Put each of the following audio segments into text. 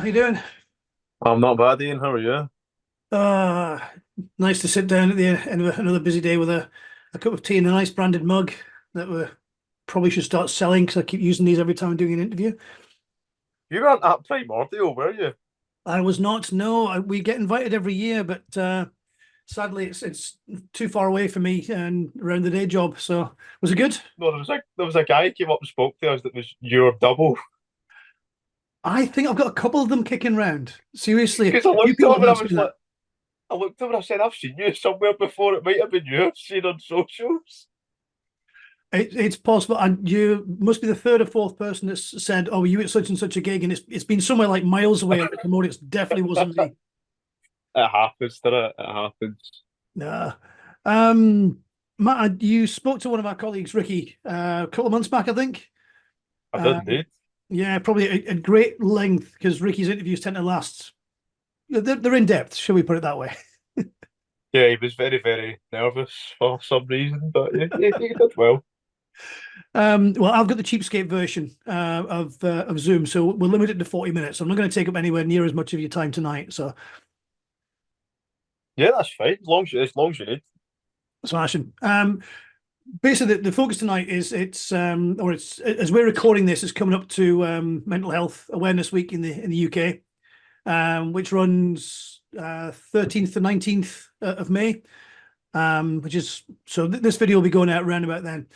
you doing? I'm not bad, Ian. How are you? Uh, Nice to sit down at the end of another busy day with a cup of tea and a nice branded mug that we probably should start selling because I keep using these every time I'm doing an interview. You weren't at Primordial, were you? I was not, no, we get invited every year, but sadly it's too far away for me and around the day job. So was it good? No, there was a guy who came up and spoke to us that was your double. I think I've got a couple of them kicking round. Seriously, Because I a few looked at people him have and I asked was me like, that. I looked at him and I said, I've seen you somewhere before. It might have been you I've seen on socials. It's possible, and you must be the third or fourth person that's said, "Oh, you at such and such a gig," and it's been somewhere like miles away. Like, come on, it definitely wasn't me. It happens, doesn't it? It happens. Nah. Um, Matt, you spoke to one of our colleagues, Ricky, a couple of months back, I think. I did Uh, indeed. yeah, probably at great length because Ricky's interviews tend to last. They're in depth, shall we put it that way? Yeah, he was very, very nervous for some reason, but he did well. Well, I've got the cheapskate version of Zoom, so we're limited to 40 minutes. I'm not going to take up anywhere near as much of your time tonight. So Yeah, that's fine. As long as you need. smashing. Basically, the focus tonight is or it's as we're recording this, it's coming up to Mental Health Awareness Week in the UK, which runs 13th to 19th of May, which is so this video will be going out around about then.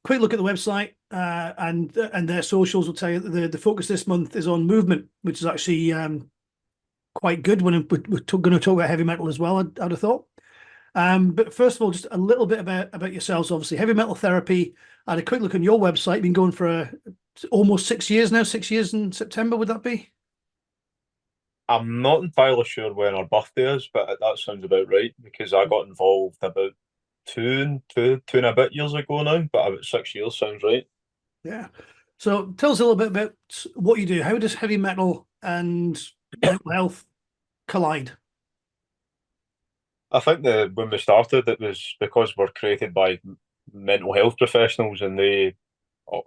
Quick look at the website and their socials will tell you that the focus this month is on movement, which is actually quite good when we're going to talk about heavy metal as well. I'd have thought. But first of all, just a little bit about yourselves. Obviously, heavy metal therapy. I had a quick look on your website. Been going for almost 6 years now. 6 years in September, would that be? I'm not entirely sure when our birthday is, but that sounds about right because I got involved about two and a bit years ago now, but about 6 years sounds right. Yeah. So tell us a little bit about what you do. How does heavy metal and mental health collide? I think that when we started, it was because we're created by mental health professionals and they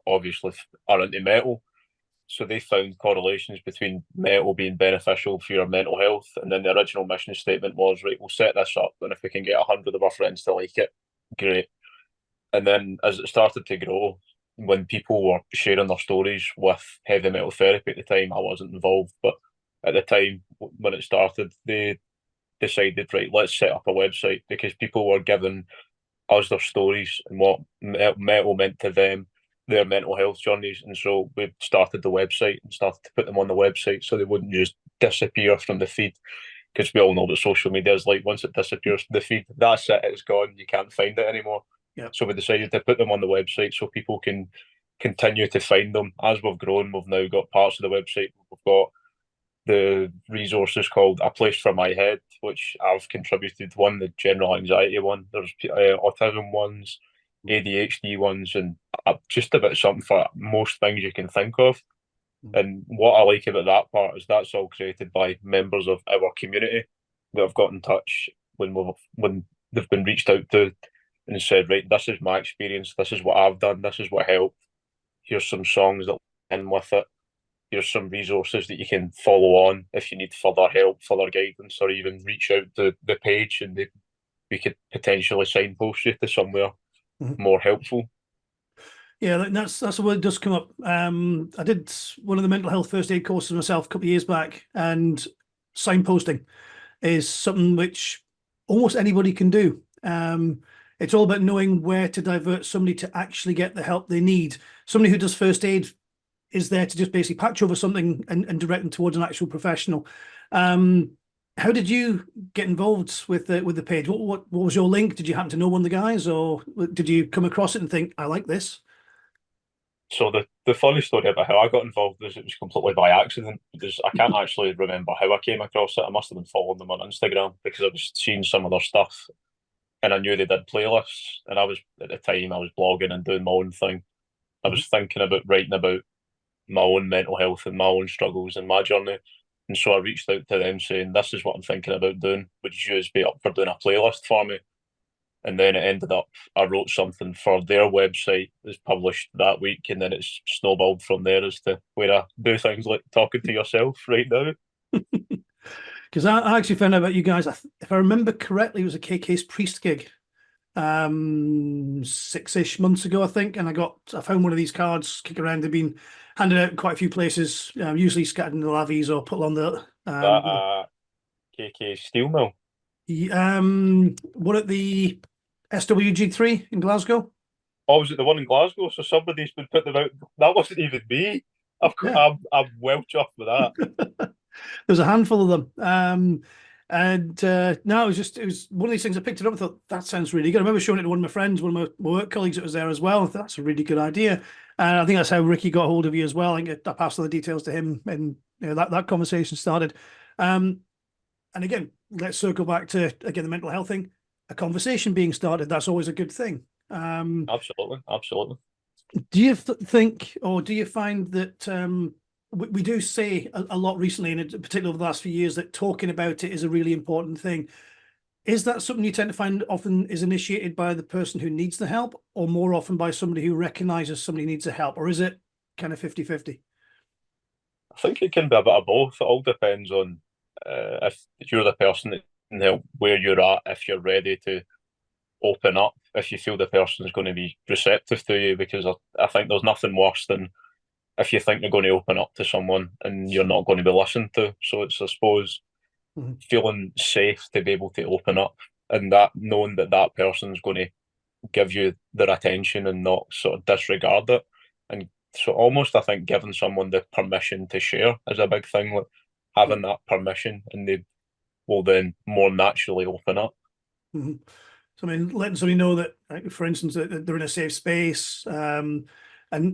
obviously are into metal. So they found correlations between metal being beneficial for your mental health. And then the original mission statement was, right, we'll set this up. And if we can get 100 of our friends to like it, great. And then as it started to grow, when people were sharing their stories with heavy metal therapy at the time, I wasn't involved, but at the time when it started, they decided, right, let's set up a website because people were giving us their stories and what metal meant to them, their mental health journeys. And so we started the website and started to put them on the website so they wouldn't just disappear from the feed. Because we all know that social media is like once it disappears from the feed, that's it, it's gone. You can't find it anymore. Yeah. So we decided to put them on the website so people can continue to find them. As we've grown, we've now got parts of the website. We've got the resources called A Place for My Head, which I've contributed one, the general anxiety one. There's autism ones, ADHD ones, and just about something for most things you can think of. And what I like about that part is that's all created by members of our community that have got in touch when they've been reached out to and said, right, this is my experience, this is what I've done, this is what helped. Here's some songs that in with it. Here's some resources that you can follow on if you need further help, further guidance, or even reach out to the page and we could potentially signpost you to somewhere Mhm. more helpful. Yeah, that's the word does come up. I did one of the mental health first aid courses myself a couple of years back, and signposting is something which almost anybody can do. It's all about knowing where to divert somebody to actually get the help they need. Somebody who does first aid is there to just basically patch over something and direct them towards an actual professional. Um, how did you get involved with the page? What was your link? Did you happen to know one of the guys, or did you come across it and think, I like this? So the funny story about how I got involved was it was completely by accident because I can't actually remember how I came across it. I must have been following them on Instagram because I was seeing some of their stuff and I knew they did playlists and I was at the time I was blogging and doing my own thing. I Mhm. was thinking about writing about my own mental health and my own struggles and my journey. And so I reached out to them saying, this is what I'm thinking about doing. Would you be up for doing a playlist for me? And then it ended up, I wrote something for their website, was published that week, and then it's snowballed from there as to where I do things like talking to yourself right now. Because I actually found out about you guys, if I remember correctly, it was a KK's Priest gig 6-ish months ago, I think. And I found one of these cards kicking around. They've been handed out in quite a few places, usually scattered in the lavies or put on the That KK Steel Mill. what at the SWG3 in Glasgow. Oh, was it the one in Glasgow? So somebody's been putting them out. That wasn't even me. Yeah. I'm well chuffed with that. There's a handful of them. No, it was one of these things. I picked it up and thought, that sounds really good. I remember showing it to one of my friends, one of my work colleagues that was there as well. I thought, that's a really good idea. And I think that's how Ricky got hold of you as well. I think I passed all the details to him, and that conversation started. And again, let's circle back to, again, the mental health thing. A conversation being started, that's always a good thing. Absolutely. Do you think, or do you find that we do say a lot recently, and particularly over the last few years, that talking about it is a really important thing? Is that something you tend to find often is initiated by the person who needs the help, or more often by somebody who recognizes somebody needs the help, or is it kind of 50-50? I think it can be a bit of both. It all depends on if you're the person that can help, where you're at, if you're ready to open up, if you feel the person is going to be receptive to you, because I think there's nothing worse than if you think they're going to open up to someone and you're not going to be listened to. So it's, I suppose, feeling safe to be able to open up, and that knowing that that person's going to give you their attention and not sort of disregard it. And so almost I think giving someone the permission to share is a big thing, like having that permission, and they will then more naturally open up. Mm-hmm. So, I mean, letting somebody know that, for instance, that they're in a safe space. And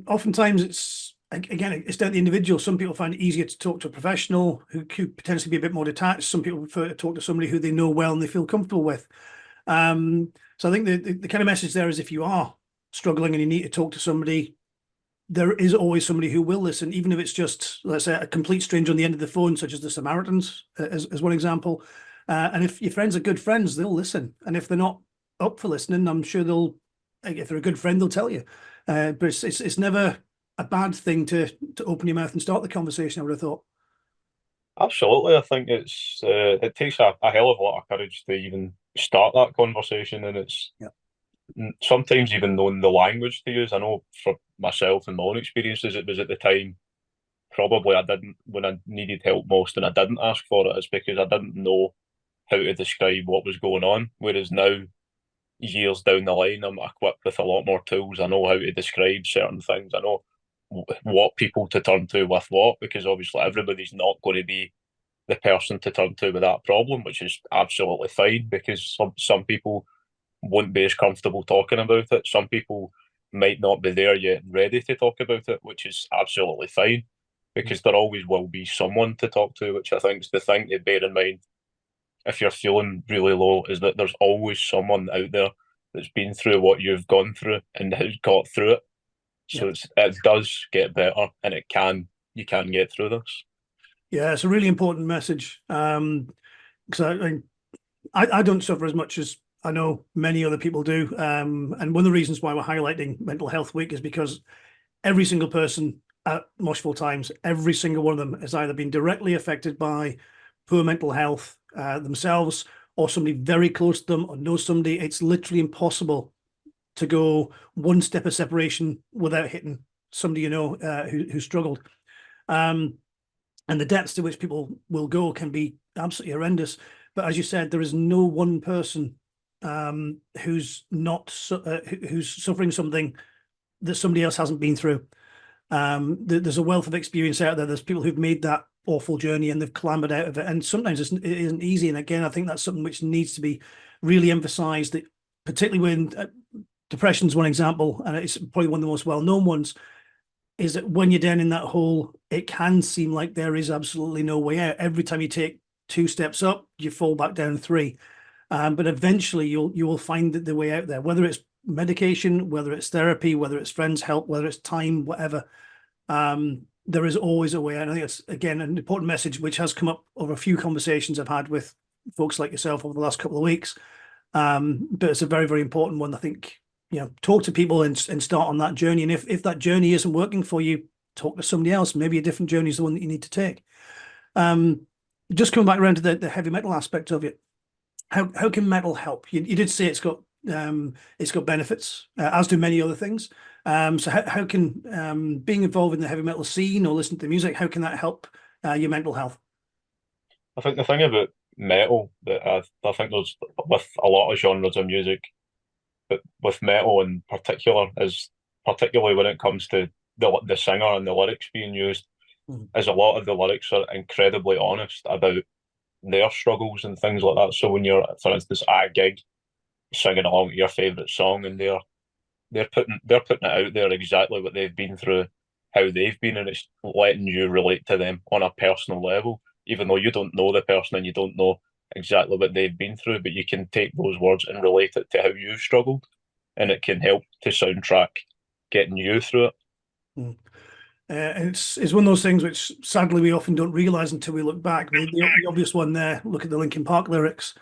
oftentimes it's down to the individual. Some people find it easier to talk to a professional who could potentially be a bit more detached. Some people prefer to talk to somebody who they know well and they feel comfortable with. So I think the kind of message there is, if you are struggling and you need to talk to somebody, there is always somebody who will listen, even if it's just, let's say, a complete stranger on the end of the phone, such as the Samaritans, as one example. And if your friends are good friends, they'll listen. And if they're not up for listening, I'm sure if they're a good friend, they'll tell you. But it's never a bad thing to open your mouth and start the conversation, I would have thought. Absolutely, I think it takes a hell of a lot of courage to even start that conversation, and it's sometimes even knowing the language to use. I know for myself and my own experiences, it was at the time probably I didn't, when I needed help most, and I didn't ask for it. It's because I didn't know how to describe what was going on. Whereas now, years down the line, I'm equipped with a lot more tools. I know how to describe certain things. I know what people to turn to with what, because obviously everybody's not going to be the person to turn to with that problem, which is absolutely fine, because some people won't be as comfortable talking about it. Some people might not be there yet and ready to talk about it, which is absolutely fine, because there always will be someone to talk to, which I think is the thing to bear in mind if you're feeling really low, is that there's always someone out there that's been through what you've gone through and has got through it. So it does get better, and you can get through this. Yeah, it's a really important message. Because I don't suffer as much as I know many other people do. And one of the reasons why we're highlighting Mental Health Week is because every single person at Moshville Times, every single one of them has either been directly affected by poor mental health themselves, or somebody very close to them, or knows somebody. It's literally impossible to go one step of separation without hitting somebody who struggled. And the depths to which people will go can be absolutely horrendous. But as you said, there is no one person who's suffering something that somebody else hasn't been through. There's a wealth of experience out there. There's people who've made that awful journey and they've clambered out of it. And sometimes it isn't easy. And again, I think that's something which needs to be really emphasized, that particularly when depression's one example, and it's probably one of the most well-known ones, is that when you're down in that hole, it can seem like there is absolutely no way out. Every time you take 2 steps up, you fall back down 3. But eventually you will find the way out there, whether it's medication, whether it's therapy, whether it's friends' help, whether it's time, whatever. There is always a way out. I think it's, again, an important message which has come up over a few conversations I've had with folks like yourself over the last couple of weeks. But it's a very, very important one. I think, talk to people and start on that journey. And if that journey isn't working for you, talk to somebody else. Maybe a different journey is the one that you need to take. Just coming back around to the heavy metal aspect of it, how can metal help? You did say it's got benefits, as do many other things. So how can being involved in the heavy metal scene or listening to music, how can that help your mental health? I think the thing about metal that I think there's with a lot of genres of music, but with metal in particular, is particularly when it comes to the singer and the lyrics being used, Mhm. is a lot of the lyrics are incredibly honest about their struggles and things like that. So when you're, for instance, at a gig singing along to your favourite song, and they're putting it out there exactly what they've been through, how they've been, and it's letting you relate to them on a personal level, even though you don't know the person and you don't know exactly what they've been through, but you can take those words and relate it to how you've struggled, and it can help to soundtrack getting you through it. Mm. And it's one of those things which sadly we often don't realize until we look back. The obvious one there, look at the Linkin Park lyrics.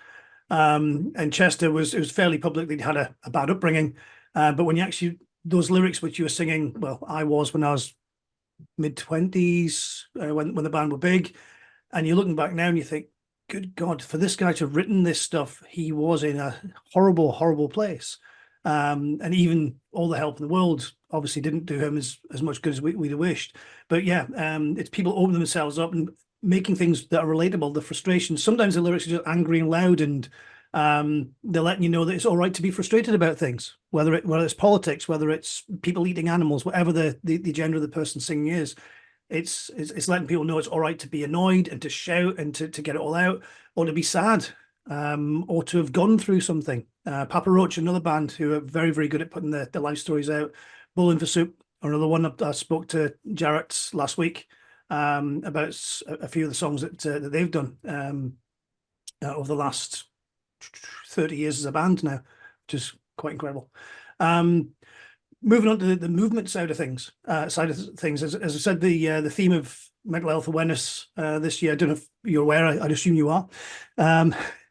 And Chester was fairly public that he'd had a bad upbringing. But when you actually, those lyrics which you were singing, well, I was when I was mid-20s, when the band were big, and you're looking back now and you think, good God, for this guy to have written this stuff, he was in a horrible, horrible place. And even all the help in the world obviously didn't do him as much good as we'd have wished. But yeah, it's people opening themselves up and making things that are relatable, the frustration. Sometimes the lyrics are just angry and loud, and they're letting you know that it's all right to be frustrated about things, whether it's politics, whether it's people eating animals, whatever the gender of the person singing is. It's letting people know it's all right to be annoyed and to shout and to get it all out, or to be sad, or to have gone through something. Papa Roach, another band who are very, very good at putting the life stories out. Bowling for Soup, another one. I spoke to Jarrett last week about a few of the songs that they've done over the last 30 years as a band now, which is quite incredible. Moving on to the movement side of things, as I said, the theme of mental health awareness this year, I don't know if you're aware, I'd assume you are,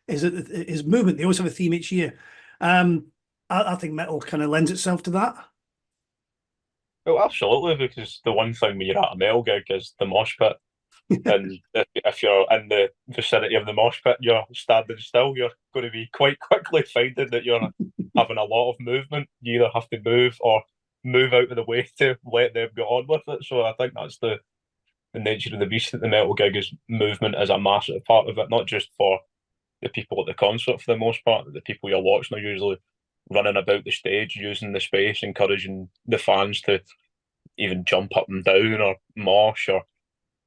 is movement. They always have a theme each year. I think metal kind of lends itself to that. Well, absolutely, because the one thing when you're at a metal gig is the mosh pit. And if you're in the vicinity of the mosh pit, you're standing still, you're going to be quite quickly finding that you're having a lot of movement. You either have to move or move out of the way to let them get on with it. So I think that's the nature of the beast at the metal gig, is movement is a massive part of it, not just for the people at the concert for the most part, but the people you're watching are usually running about the stage, using the space, encouraging the fans to even jump up and down or mosh or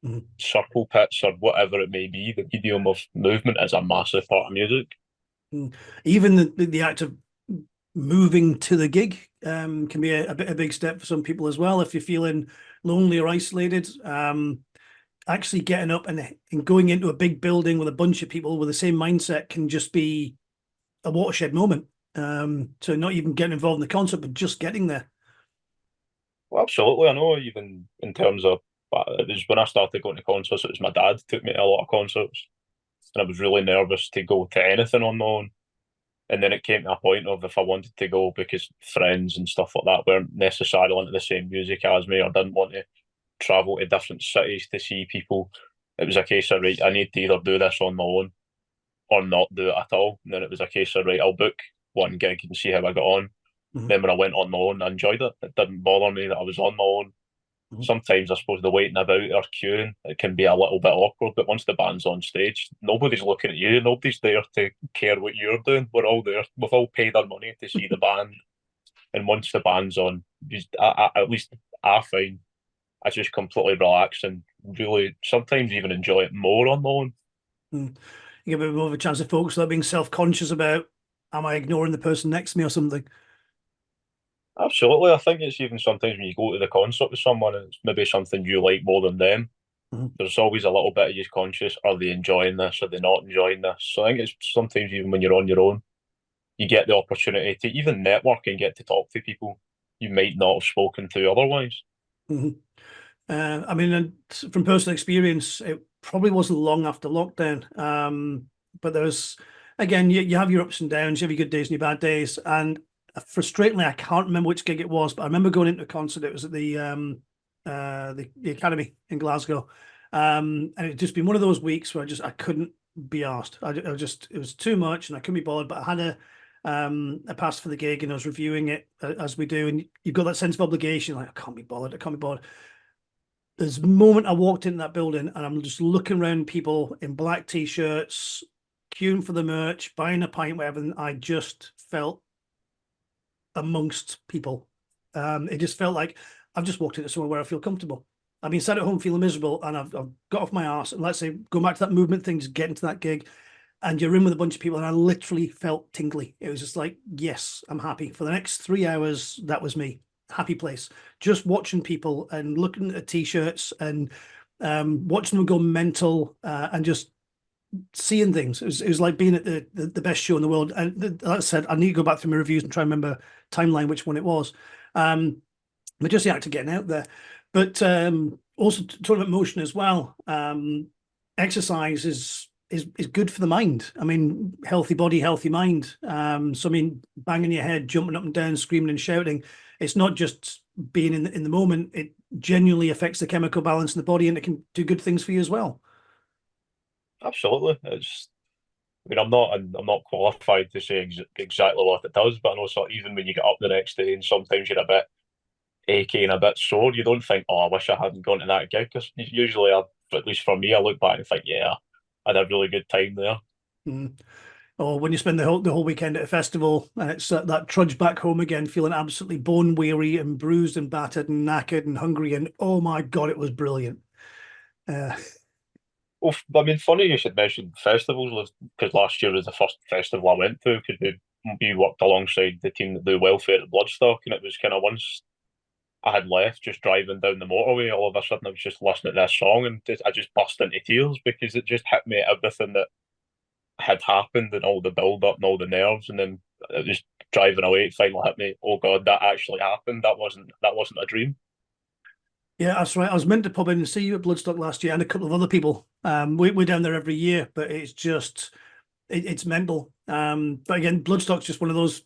Mhm. circle pits or whatever it may be. The medium of movement is a massive part of music. Mm. Even the act of moving to the gig can be a big step for some people as well. If you're feeling lonely or isolated, actually getting up and going into a big building with a bunch of people with the same mindset can just be a watershed moment. So not even getting involved in the concert, but just getting there. Well, absolutely. I know, even in terms of, it was when I started going to concerts, it was my dad took me to a lot of concerts, and I was really nervous to go to anything on my own. And then it came to a point of, if I wanted to go because friends and stuff like that weren't necessarily into the same music as me, or didn't want to travel to different cities to see people, it was a case of, right, I need to either do this on my own or not do it at all. And then it was a case of, right, I'll book one gig and see how I got on. Mhm. Then when I went on my own, I enjoyed it. It didn't bother me that I was on my own. Mhm. Sometimes I suppose the waiting about or queuing, it can be a little bit awkward, but once the band's on stage, nobody's looking at you, nobody's there to care what you're doing. We're all there. We've all paid our money to see the band, and once the band's on, at least I find I just completely relax and really sometimes even enjoy it more on my own. Mm. You get a bit more of a chance to focus without being self-conscious about, am I ignoring the person next to me or something? Absolutely, I think it's even sometimes when you go to the concert with someone, and it's maybe something you like more than them. Mhm. There's always a little bit of you conscious. Are they enjoying this? Are they not enjoying this? So I think it's sometimes even when you're on your own, you get the opportunity to even network and get to talk to people you might not have spoken to otherwise. Mhm. I mean, and from personal experience, it probably wasn't long after lockdown, but there was again, you have your ups and downs, you have your good days and your bad days. And frustratingly, I can't remember which gig it was, but I remember going into a concert. It was at the Academy in Glasgow. And it just been one of those weeks where I couldn't be asked. I just it was too much and I couldn't be bothered. But I had a pass for the gig and I was reviewing it as we do, and you've got that sense of obligation, like I can't be bothered, I can't be bothered. There's a moment I walked into that building and I'm just looking around people in black t-shirts, queuing for the merch, buying a pint, whatever, and I just felt amongst people. It just felt like I've just walked into somewhere where I feel comfortable. I've been sat at home feeling miserable and I've got off my arse, and let's say go back to that movement thing, just get into that gig and you're in with a bunch of people and I literally felt tingly. It was just like, yes, I'm happy. For the next 3 hours, that was me. Happy place. Just watching people and looking at t-shirts and watching them go mental and just seeing things. It was like being at the best show in the world. And like I said, I need to go back through my reviews and try and remember timeline which one it was. But just the act of getting out there. But also talking about motion as well. Exercise is good for the mind. I mean, healthy body, healthy mind. So I mean, banging your head, jumping up and down, screaming and shouting. It's not just being in the moment. It genuinely affects the chemical balance in the body, and it can do good things for you as well. Absolutely. I mean, I'm not qualified to say exactly what it does, but I know sort of even when you get up the next day and sometimes you're a bit achy and a bit sore, you don't think, oh, I wish I hadn't gone to that gig. Because usually, at least for me, I look back and think, yeah, I had a really good time there. Mm. Or when you spend the whole weekend at a festival and it's that trudge back home again, feeling absolutely bone weary and bruised and battered and knackered and hungry, and oh my God, it was brilliant. Uh, Well, I mean, funny you should mention festivals because last year was the first festival I went to because we worked alongside the team that do welfare at Bloodstock, and it was kind of once I had left, just driving down the motorway, all of a sudden I was just listening to this song and I just burst into tears because it just hit me everything that had happened and all the build up and all the nerves, and then it was driving away. It finally hit me. Oh God, that actually happened. That wasn't a dream. yeah, that's right. I was meant to pop in and see you at Bloodstock last year and a couple of other people. We're down there every year, but it's just it's mental. But again, Bloodstock's just one of those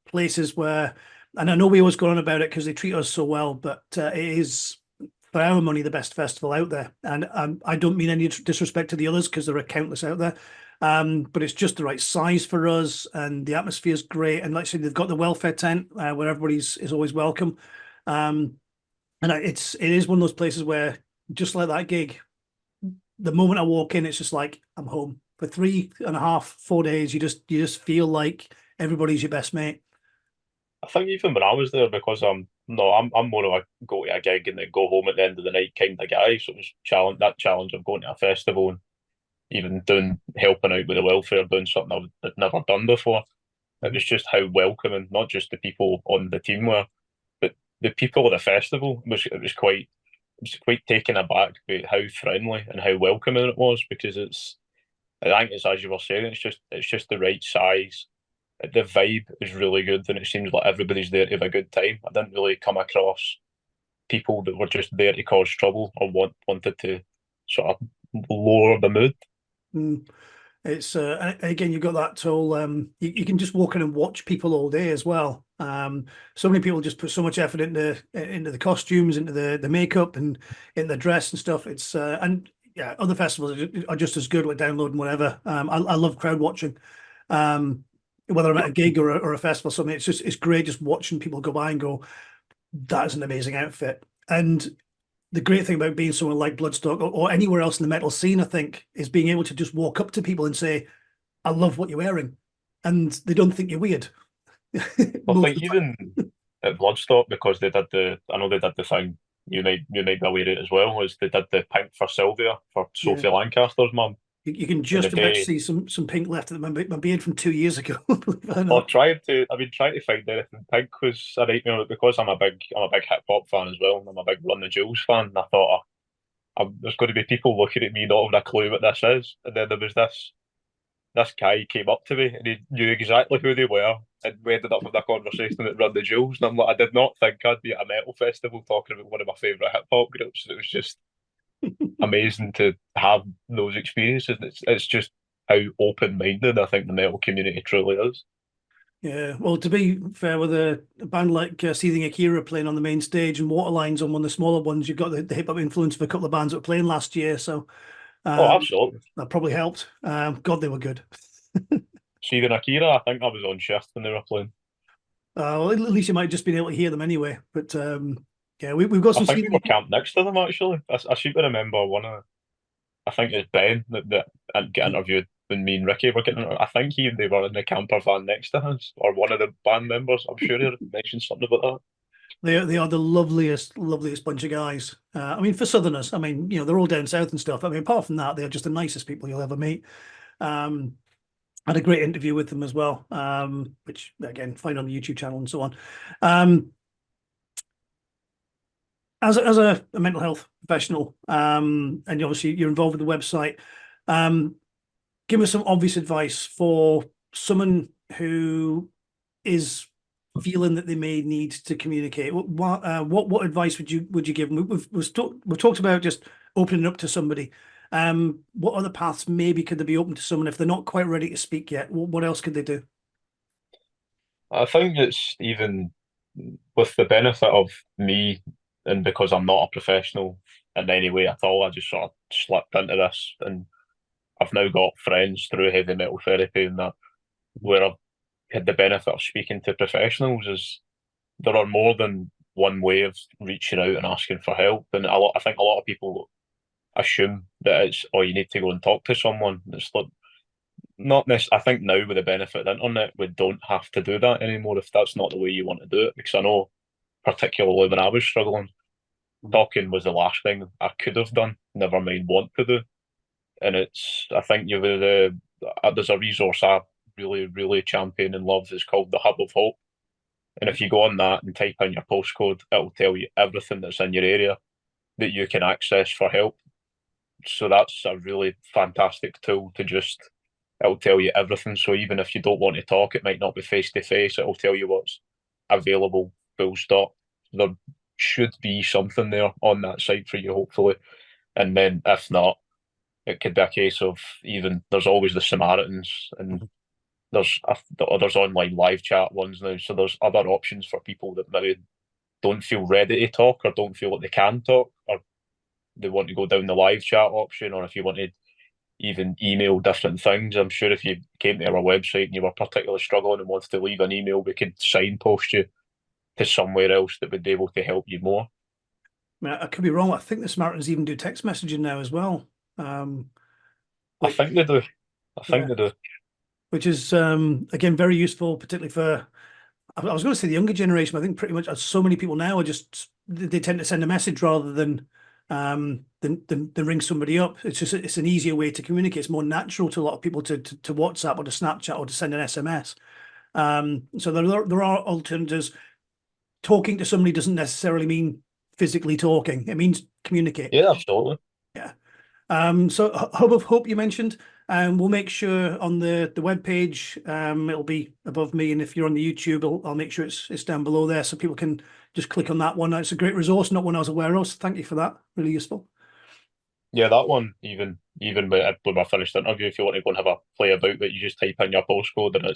places where, and I know we always go on about it because they treat us so well, but it is for our money the best festival out there. And I don't mean any disrespect to the others because there are countless out there. But it's just the right size for us, and the atmosphere is great. And like I said, they've got the welfare tent where everybody's is always welcome. Um, and it is one of those places where, just like that gig, the moment I walk in, it's just like I'm home for 3.5, 4 days. You just feel like everybody's your best mate. I think even when I was there, because I'm more of a go to a gig and then go home at the end of the night kind of guy. So it was challenge of going to a festival and even doing helping out with the welfare, doing something I'd never done before. It was just how welcoming, not just the people on the team were, but the people at the festival it was quite taken aback by how friendly and how welcoming it was because I think it's as you were saying, it's just the right size. The vibe is really good and it seems like everybody's there to have a good time. I didn't really come across people that were just there to cause trouble or wanted to sort of lower the mood. Mm. It's again, you've got that whole you can just walk in and watch people all day as well. So many people just put so much effort into the costumes, into the makeup, and in the dress and stuff. It's and yeah, other festivals are just as good with downloading whatever. I love crowd watching, um, whether I'm at a gig or a festival. Something it's great just watching people go by and go, that is an amazing outfit. And the great thing about being somewhere like Bloodstock or anywhere else in the metal scene, I think, is being able to just walk up to people and say, I love what you're wearing. And they don't think you're weird. I Most think of the time. even at Bloodstock because I know they did the thing you might be aware of it as well, was they did the pink for Sylvia for Yeah. Sophie Lancaster's mum. You can And the just about day see some pink left at my beard from 2 years ago, believe it or I've not. tried to I've been trying to find anything pink was a nightmare because I'm a big hip hop fan as well, and I'm a big Run the Jewels fan, and I thought there's going to be people looking at me not having a clue what this is. And then there was this guy came up to me and he knew exactly who they were, and we ended up with a conversation at Run the Jewels. And I'm like, I did not think I'd be at a metal festival talking about one of my favourite hip hop groups. And it was just amazing to have those experiences. It's just how open-minded I think the metal community truly is. Yeah, well, to be fair, with a band like Seething Akira playing on the main stage and Waterlines on one of the smaller ones, you've got the hip hop influence of a couple of bands that were playing last year, so Oh, um, absolutely. that probably helped. God, they were good. Steven Akira, I think I was on shift when they were playing. Well, at least you might have just been able to hear them anyway. But yeah, we've got I some think we were Seething. camped next to them actually. I seem to remember one of, I think it's Ben that get interviewed when me and Ricky were getting. I think they were in the camper van next to us, or one of the band members. I'm sure he mentioned something about that. They are the loveliest bunch of guys. I mean, for Southerners, I mean, they're all down south and stuff. I mean, apart from that, they're just the nicest people you'll ever meet. Um, had a great interview with them as well, which again, find on the YouTube channel and so on. Um, as a mental health professional, and obviously you're involved with the website, um, give us some obvious advice for someone who is feeling that they may need to communicate. What advice would you give them? We've talked about just opening up to somebody. What other paths maybe could they be open to someone if they're not quite ready to speak yet? What else could they do? I think it's even with the benefit of me, and because I'm not a professional in any way at all, I just sort of slipped into this, and I've now got friends through heavy metal therapy and that where I've had the benefit of speaking to professionals. Is there are more than one way of reaching out and asking for help, and I think a lot of people assume that it's, oh, you need to go and talk to someone. It's like, not necessarily. I think now with the benefit of the internet, we don't have to do that anymore if that's not the way you want to do it. Because I know, particularly when I was struggling, talking was the last thing I could have done. Never mind want to do. And I think there's a resource I really champion and love. It's called the Hub of Hope. And if you go on that and type in your postcode, it'll tell you everything that's in your area that you can access for help. So that's a really fantastic tool to just, it'll tell you everything. So even if you don't want to talk, it might not be face to face, it'll tell you what's available, full stop. There should be something there on that site for you, hopefully. And then if not, it could be a case of, even there's always the Samaritans, and there's online live chat ones now. So there's other options for people that maybe don't feel ready to talk, or don't feel like they can talk, or they want to go down the live chat option, or if you want to even email different things. I'm sure if you came to our website and you were particularly struggling and wanted to leave an email, we could signpost you to somewhere else that would be able to help you more. I mean, I could be wrong. I think the Samaritans even do text messaging now as well. I Which think they do. I think yeah, they do. which is again very useful, particularly for I was going to say the younger generation. But I think pretty much so many people now are just they tend to send a message rather than ring somebody up. It's an easier way to communicate. It's more natural to a lot of people to WhatsApp or to Snapchat or to send an SMS. So there are alternatives. Talking to somebody doesn't necessarily mean physically talking. It means communicate. Yeah, absolutely. Yeah. So Hub of Hope you mentioned, we'll make sure on the web page, it'll be above me, and if you're on the YouTube, I'll make sure it's down below there so people can just click on that one. It's a great resource, not one I was aware of. So thank you for that. Really useful. Yeah, that one, even when I finished the interview, if you want to go and have a play about that, you just type in your postcode, and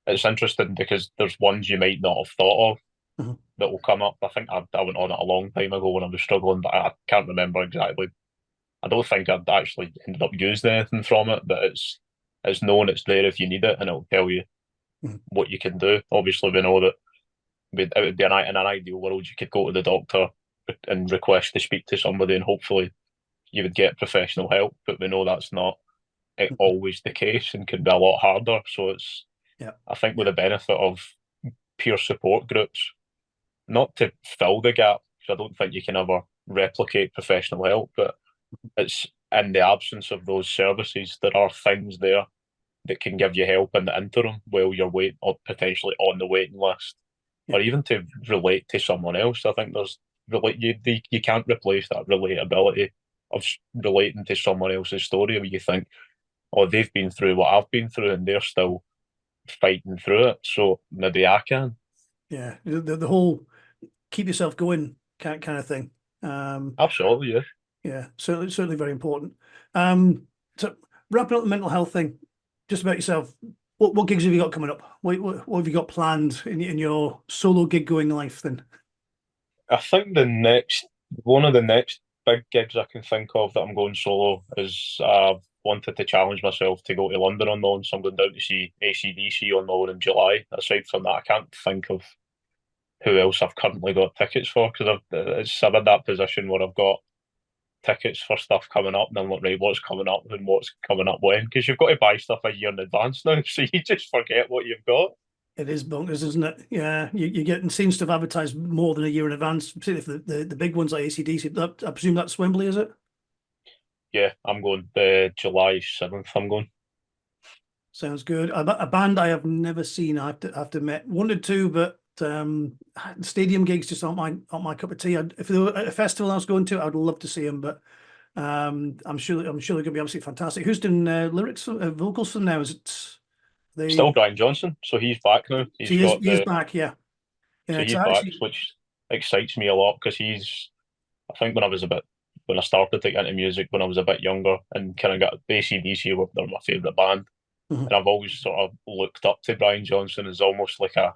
it's interesting because there's ones you might not have thought of Mhm. that will come up. I think I went on it a long time ago when I was struggling, but I can't remember exactly. I don't think I'd actually ended up using anything from it, but it's known, it's there if you need it, and it'll tell you Mhm. what you can do. Obviously, we know that it would be in an ideal world, you could go to the doctor and request to speak to somebody, and hopefully you would get professional help. But we know that's not always the case, and can be a lot harder. So Yeah. I think with the benefit of peer support groups, not to fill the gap, because I don't think you can ever replicate professional help, but it's in the absence of those services, there are things there that can give you help in the interim while you're waiting, or potentially on the waiting list, Yeah. or even to relate to someone else. I think you can't replace that relatability of relating to someone else's story where you think, oh, they've been through what I've been through and they're still fighting through it, so maybe I can. Yeah. The whole keep yourself going kind of thing. Absolutely, yeah. Yeah, certainly very important. So wrapping up the mental health thing, just about yourself. What gigs have you got coming up? What have you got planned in your solo gig going life then? I think the next one of the next big gigs I can think of that I'm going solo is I've wanted to challenge myself to go to London on my own, so I'm going down to see AC/DC on my own in July. Aside from that, I can't think of who else I've currently got tickets for because I'm in that position where I've got tickets for stuff coming up, and I'm like, right, what's coming up and what's coming up when? Because you've got to buy stuff a year in advance now, so you just forget what you've got. It is bonkers, isn't it? Yeah, you're getting seems to have advertised more than a year in advance, particularly if the big ones like AC/DC. I presume that's Wembley, is it? Yeah, I'm going the July 7th. I'm going. Sounds good. A band I have never seen. I have to admit, wanted to, but stadium gigs just aren't my cup of tea. If there were a festival I was going to, I'd love to see them, but I'm sure they're going to be absolutely fantastic. Who's doing lyrics, vocals for them now? Is it Still the? Brian Johnson, so he's back now. So He's he got is the back, yeah, yeah. so Because he's I back, actually, which excites me a lot because he's. I think when I started to get into music when I was a bit younger and kind of got AC/DC were they're my favourite band, Mhm, and I've always sort of looked up to Brian Johnson as almost like a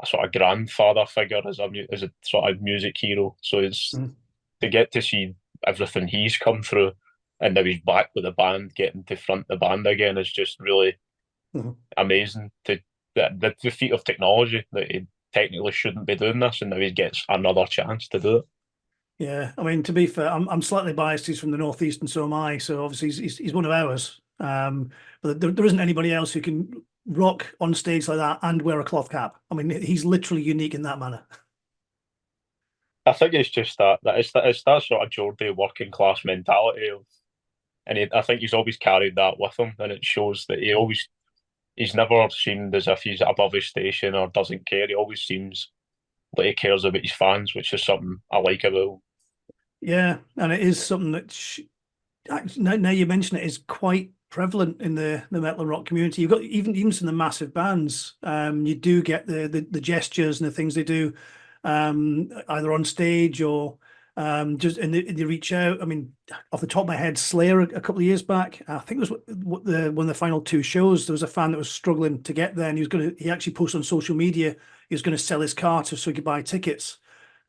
sort of grandfather figure as a sort of music hero. So it's mhm, to get to see everything he's come through, and now he's back with the band, getting to front the band again is just really mhm. amazing. To the feat of technology that he technically shouldn't be doing this, and now he gets another chance to do it. Yeah, I mean, to be fair, I'm slightly biased. He's from the northeast, and so am I. So obviously, he's one of ours. But there isn't anybody else who can rock on stage like that and wear a cloth cap. I mean, he's literally unique in that manner. I think it's just it's that sort of Geordie working class mentality of, and I think he's always carried that with him, and it shows that he's never seemed as if he's above his station or doesn't care. He always seems like he cares about his fans, which is something I like about him. Yeah, and it is something that now you mention it is quite prevalent in the metal and rock community. You've got even some of the massive bands. You do get the gestures and the things they do, either on stage or just and they reach out. I mean, off the top of my head, Slayer a couple of years back, I think it was one of the final two shows. There was a fan that was struggling to get there, and he actually posted on social media he was going to sell his car so he could buy tickets.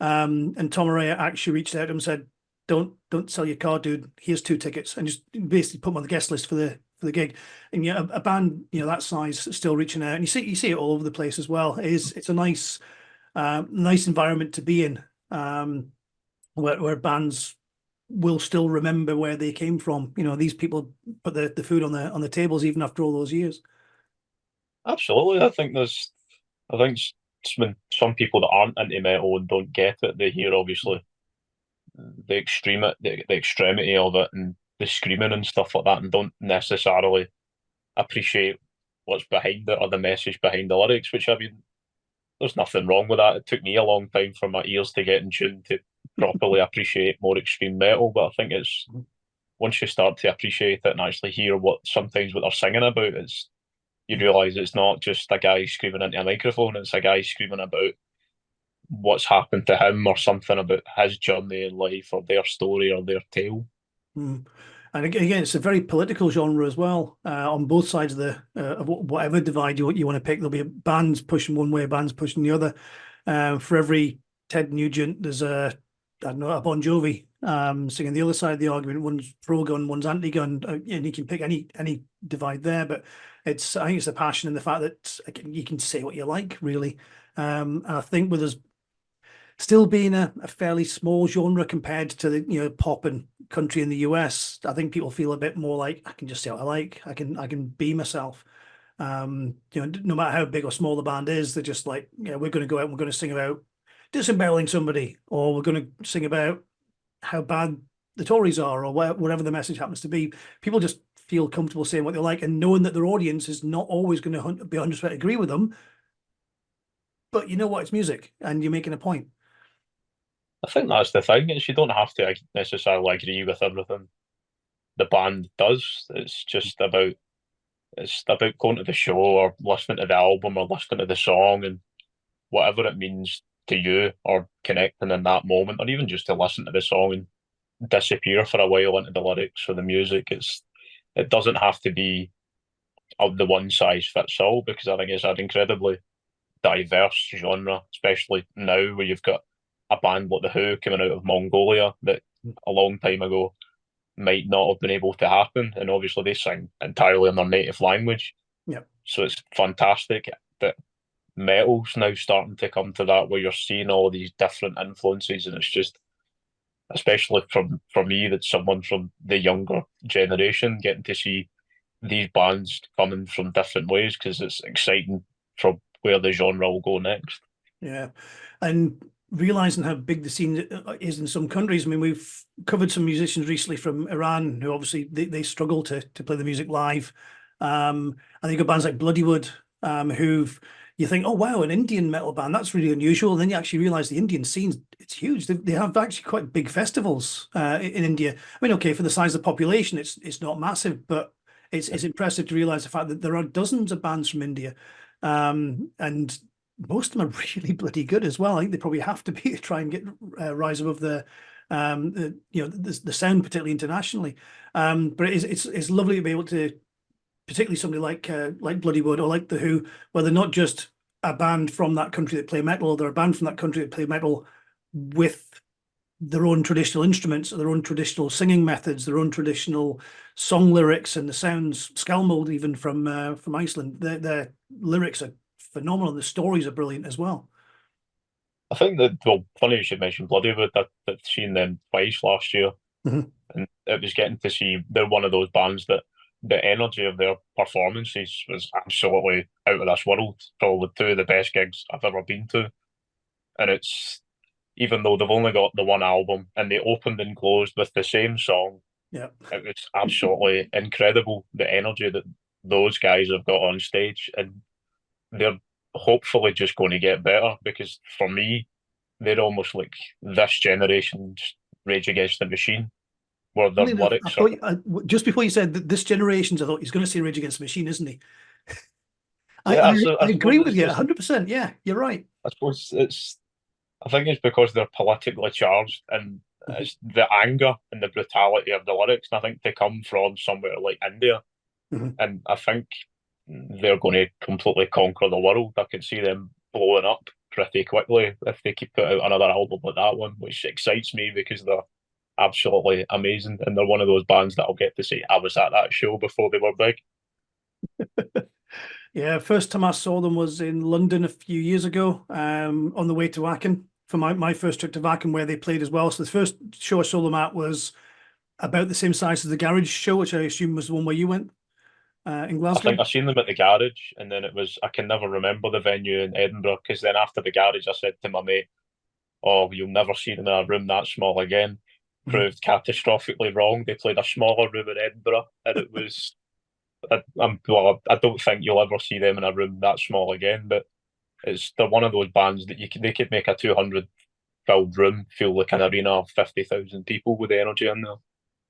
And Tom Araya actually reached out to him and said, don't sell your car, dude. Here's two tickets, and just basically put them on the guest list for the gig. And yeah, a band that size is still reaching out, and you see it all over the place as well. It's a nice environment to be in, where bands will still remember where they came from. These people put the food on the tables even after all those years. Absolutely, I think when some people that aren't into metal and don't get it, they hear obviously the extremity of it and the screaming and stuff like that, and don't necessarily appreciate what's behind it or the message behind the lyrics. Which I mean, there's nothing wrong with that. It took me a long time for my ears to get in tune to properly appreciate more extreme metal, but I think it's once you start to appreciate it and actually hear what they're singing about, it's you realise it's not just a guy screaming into a microphone, it's a guy screaming about what's happened to him or something about his journey in life or their story or their tale. Mm. And again, it's a very political genre as well. On both sides of whatever divide you want to pick, there'll be bands pushing one way, bands pushing the other. For every Ted Nugent, there's I don't know, a Bon Jovi singing the other side of the argument. One's pro-gun, one's anti-gun, and you can pick any divide there. But I think it's the passion and the fact that again, you can say what you like, really. And I think with us still being a fairly small genre compared to the pop and country in the US, I think people feel a bit more like I can just say what I like. I can be myself. No matter how big or small the band is, they're just like, we're going to go out and we're going to sing about disemboweling somebody, or we're going to sing about how bad the Tories are, or whatever the message happens to be. People just feel comfortable saying what they like and knowing that their audience is not always going to be 100% agree with them. But you know what? It's music, and you're making a point. I think that's the thing, is you don't have to necessarily agree with everything the band does. It's about going to the show or listening to the album or listening to the song and whatever it means to you or connecting in that moment, or even just to listen to the song and disappear for a while into the lyrics or the music. it doesn't have to be of the one size fits all, because I think it's an incredibly diverse genre, especially now where you've got a band like The Who coming out of Mongolia that a long time ago might not have been able to happen. And obviously they sing entirely in their native language. Yeah. So it's fantastic that metal's now starting to come to that, where you're seeing all these different influences, and it's just, especially from for me, that's someone from the younger generation, getting to see these bands coming from different ways, because it's exciting for where the genre will go next. Yeah. And realizing how big the scene is in some countries. I mean, we've covered some musicians recently from Iran who obviously they struggle to play the music live. And then you've got bands like Bloodywood, who've you think, oh wow, an Indian metal band, that's really unusual. And then you actually realize the Indian scene, it's huge. They have actually quite big festivals in India. I mean, okay, for the size of the population, it's not massive, but it's impressive to realize the fact that there are dozens of bands from India. And most of them are really bloody good as well. I think they probably have to be to try and get rise above the sound, particularly internationally. But it's lovely to be able to, particularly somebody like Bloodywood or like The Who, where they're not just a band from that country that play metal, they're a band from that country that play metal with their own traditional instruments, their own traditional singing methods, their own traditional song lyrics, and the sounds, Skalmold even from Iceland. Their lyrics are phenomenal. The stories are brilliant as well. I think that, well, funny you should mention Bloodywood. I've seen them twice last year, Mhm. and it was getting to see they're one of those bands that the energy of their performances was absolutely out of this world. Probably two of the best gigs I've ever been to, and it's, even though they've only got the one album and they opened and closed with the same song, Yeah. it was absolutely incredible the energy that those guys have got on stage, and they're hopefully just going to get better, because for me, they're almost like this generation's Rage Against the Machine, where their Funny enough, I lyrics are. thought just before you said that this generation's, I thought he's going to say Rage Against the Machine, isn't he? I, Yeah, I, I I agree suppose with it's you just. 100%. Yeah, you're right. I suppose it's. I think it's because they're politically charged, and Mhm. it's the anger and the brutality of the lyrics. And I think they come from somewhere like India, Mhm. and I think they're going to completely conquer the world. I can see them blowing up pretty quickly if they keep put out another album like that one, which excites me because they're absolutely amazing, and they're one of those bands that I'll get to say I was at that show before they were big. Yeah, first time I saw them was in London a few years ago, on the way to Wacken for my first trip to Wacken, where they played as well. So the first show I saw them at was about the same size as the Garage show, which I assume was the one where you went in I Glasgow. think I seen them at the garage, and then it was, I can never remember the venue in Edinburgh, because then after the garage, I said to my mate, "Oh, you'll never see them in a room that small again." Mhm. Proved catastrophically wrong. They played a smaller room in Edinburgh, and it was. Well, I don't think you'll ever see them in a room that small again. But they're one of those bands that they could make a 200 filled room feel like an arena of 50,000 people with the energy in there.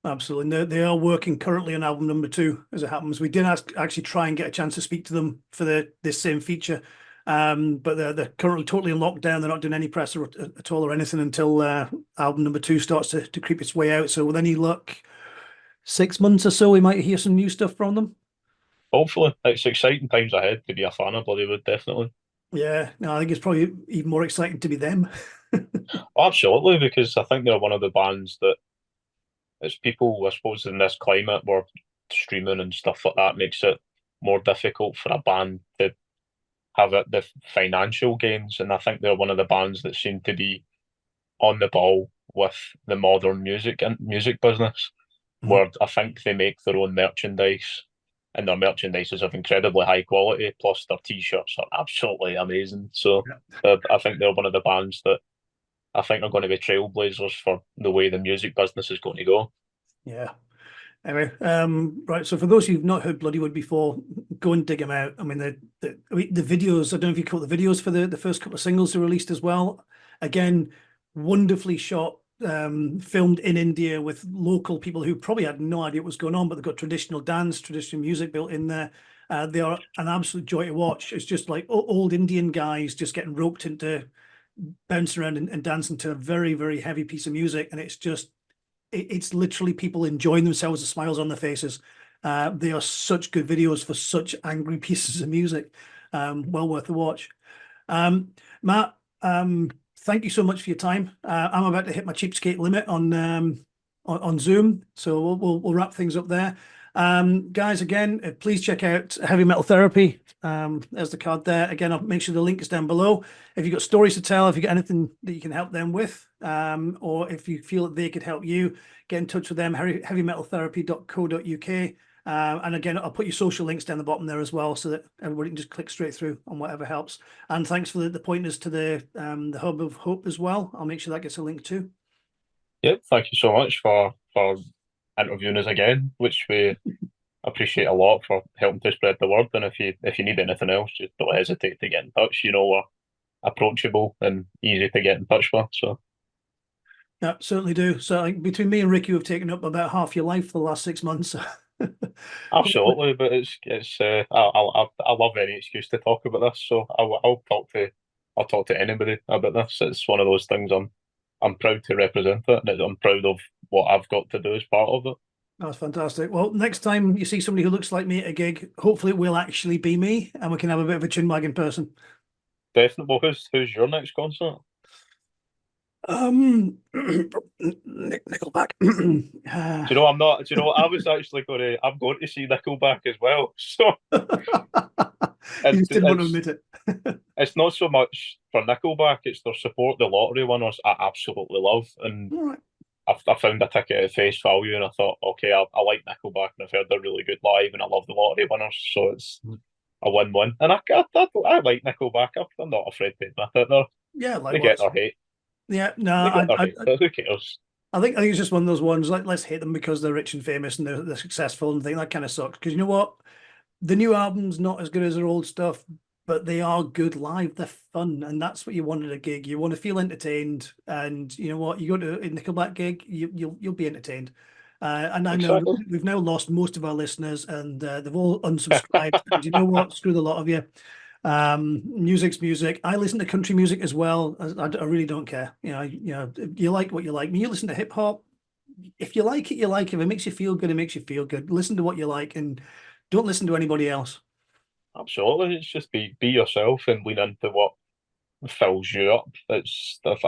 Absolutely. And they are working currently on album number two, as it happens. We did actually try and get a chance to speak to them for this same feature. But they're currently totally in lockdown. They're not doing any press at all or anything until album number two starts to creep its way out. So with any luck, 6 months or so, we might hear some new stuff from them. Hopefully, it's exciting times ahead to be a fan of Bollywood, definitely. Yeah, no, I think it's probably even more exciting to be them. Absolutely, because I think they're one of the bands that, it's people, I suppose, in this climate where streaming and stuff like that makes it more difficult for a band to have the financial gains. And I think they're one of the bands that seem to be on the ball with the modern music business, Mhm. where I think they make their own merchandise, and their merchandise is of incredibly high quality. Plus, their t-shirts are absolutely amazing. So, Yeah. I think they're one of the bands that I think are going to be trailblazers for the way the music business is going to go. Yeah. Anyway, right. So for those who've not heard Bloodywood before, go and dig them out. I mean, the videos. I don't know if you caught the videos for the first couple of singles they released as well. Again, wonderfully shot, filmed in India with local people who probably had no idea what was going on, but they've got traditional dance, traditional music built in there. They are an absolute joy to watch. It's just like old Indian guys just getting roped into bouncing around and dancing to a very, very heavy piece of music, and it's just it's literally people enjoying themselves, the smiles on their faces. They are such good videos for such angry pieces of music. Well worth the watch. Matt, thank you so much for your time. I'm about to hit my cheapskate limit on Zoom, so we'll wrap things up there. Guys, again, please check out Heavy Metal Therapy. There's the card there. Again, I'll make sure the link is down below. If you've got stories to tell, if you've got anything that you can help them with, or if you feel that they could help you, get in touch with them, heavymetaltherapy.co.uk. And again, I'll put your social links down the bottom there as well, so that everybody can just click straight through on whatever helps. And thanks for the pointers to the Hub of Hope as well. I'll make sure that gets a link too. Yep, thank you so much for interviewing us again, which we appreciate a lot, for helping to spread the word. And if you need anything else, just don't hesitate to get in touch. You know, we're approachable and easy to get in touch with. So Yeah, certainly do. So between me and Ricky, we've taken up about half your life for the last 6 months. absolutely, but I love any excuse to talk about this. So I'll talk to anybody about this. It's one of those things I'm proud to represent it, and I'm proud of what I've got to do as part of it. That's fantastic. Well, next time you see somebody who looks like me at a gig, hopefully it will actually be me, and we can have a bit of a chinwag in person. Definitely. Well, who's your next concert? Nickelback. Do you know I'm not? Do you know what? I'm going to see Nickelback as well. So You just didn't want to admit it. it's not so much for Nickelback; it's their support. The lottery winners I absolutely love, and All right. I found a ticket at face value, and I thought, okay, I like Nickelback, and I've heard they're really good live, and I love the lottery winners, so it's a win-win. And I like Nickelback. I'm not afraid to admit it. Yeah, They get likewise. their hate. Yeah, They no, get their hate, but who cares? I think it's just one of those ones, like, let's hate them because they're rich and famous and they're successful, and I think that kind of sucks. Because you know what? The new album's not as good as their old stuff, but they are good live. They're fun, and that's what you want at a gig. You want to feel entertained, and you know what? You go to a Nickelback gig, you'll be entertained. And I know Exactly. we've now lost most of our listeners, and they've all unsubscribed. And you know what? Screw the lot of you. Music's music. I listen to country music as well. I really don't care. You like what you like. When you listen to hip hop, if you like it, you like it. If it makes you feel good, it makes you feel good. Listen to what you like, and don't listen to anybody else. Absolutely. It's just be yourself and lean into what fills you up. I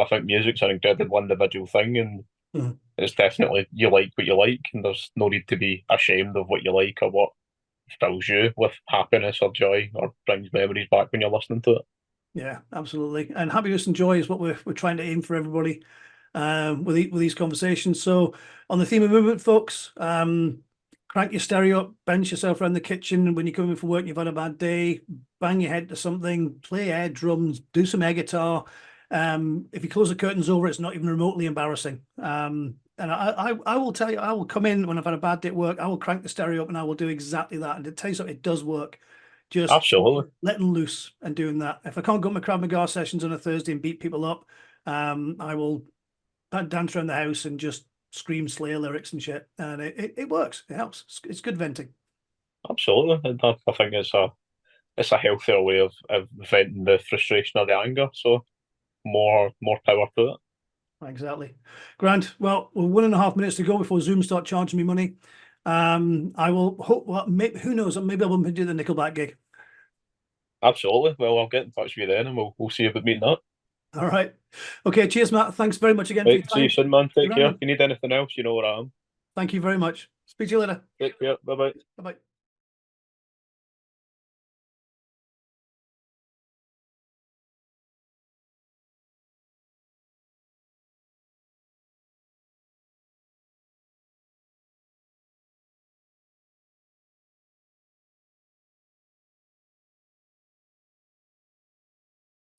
think music's an incredible individual thing, and Mhm. it's definitely you like what you like, and there's no need to be ashamed of what you like or what fills you with happiness or joy or brings memories back when you're listening to it. Yeah, absolutely. And happiness and joy is what we're trying to aim for everybody with these conversations. So on the theme of movement, folks, crank your stereo up, bounce yourself around the kitchen when you're coming from work and you've had a bad day, bang your head to something, play air drums, do some air guitar. If you close the curtains over, it's not even remotely embarrassing. And I will tell you, I will come in when I've had a bad day at work, I will crank the stereo up and I will do exactly that. And to tell you something, it does work. Just Absolutely. letting loose and doing that. If I can't go to my Krav Maga sessions on a Thursday and beat people up, I will dance around the house and just scream Slayer lyrics and shit. And it works. It helps. It's good venting. Absolutely. And I think it's a healthier way of venting the frustration or the anger. So more power to it. Exactly. Grant, well, we're 1.5 minutes to go before Zoom start charging me money. I will hope, well, maybe, who knows, maybe I'll do the Nickelback gig. Absolutely. Well, I'll get in touch with you then, and we'll see about meeting up. All right. Okay. Cheers, Matt. Thanks very much again for your Right, see you time. soon, man. Take Good care. on If you need anything else, you know where I am. Thank you very much. Speak to you later. Take care. Bye bye. Bye-bye.